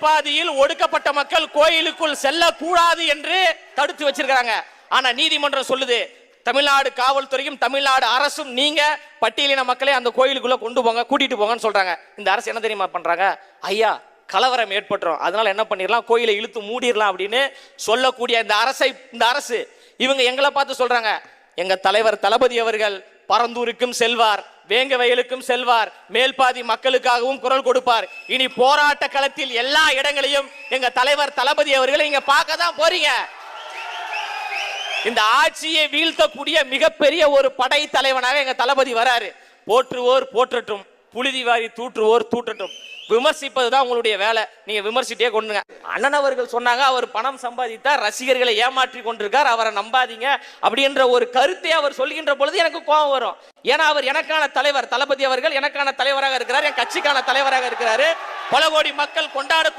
பாதியில் ஒடுக்கப்பட்ட மக்கள் கோயிலுக்குள் செல்லக்கூடாது என்று தடுத்து வச்சிருக்காங்க. ஆனா நீதிமன்றம் சொல்லுது, தமிழ்நாடு காவல்துறையும் தமிழ்நாடு அரசும் நீங்க பட்டியலின மக்களை அந்த கோயிலுக்குள்ள கொண்டு போங்க, கூட்டிட்டு போங்கன்னு சொல்றாங்க. இந்த அரசு என்ன தெரியுமா பண்றாங்க? ஐயா, கலவரம் ஏற்பட்டுரும், அதனால என்ன பண்ணிடலாம், கோயிலை இழுத்து மூடிடலாம் அப்படின்னு சொல்லக்கூடிய இந்த அரசு இவங்க எங்களை பார்த்து சொல்றாங்க, எங்க தலைவர் தளபதி அவர்கள் பரந்தூருக்கும் செல்வார், வேங்க வயலுக்கும் செல்வார், மேல்பாதி மக்களுக்காகவும் குரல் கொடுப்பார். இனி போராட்ட களத்தில் எல்லா இடங்களையும் எங்க தலைவர் தளபதி அவர்களை இங்க பார்க்க தான் போறீங்க. இந்த ஆட்சியை வீழ்த்தக்கூடிய மிகப்பெரிய ஒரு படை தலைவனாக எங்க தளபதி வராரு. போற்றுவோர் போற்றட்டும், புழுதி வாரி தூற்றுவோர் தூற்றட்டும். விமர்சிப்பதுதான் உங்களுடைய வேலை, நீங்க விமர்சிட்டே கொண்டுங்க. அண்ணன் அவர்கள் சொன்னாங்க, அவர் பணம் சம்பாதித்தார், ரசிகர்களை ஏமாற்றி கொண்டிருக்கார், அவரை நம்பாதீங்க அப்படின்ற ஒரு கருத்தை அவர் சொல்கின்ற பொழுது எனக்கு கோபம் வரும். ஏன்னா அவர் எனக்கான தலைவர், தளபதி அவர்கள் எனக்கான தலைவராக இருக்கிறார், என் கட்சிக்கான தலைவராக இருக்கிறாரு. பல கோடி மக்கள் கொண்டாடக்கூடிய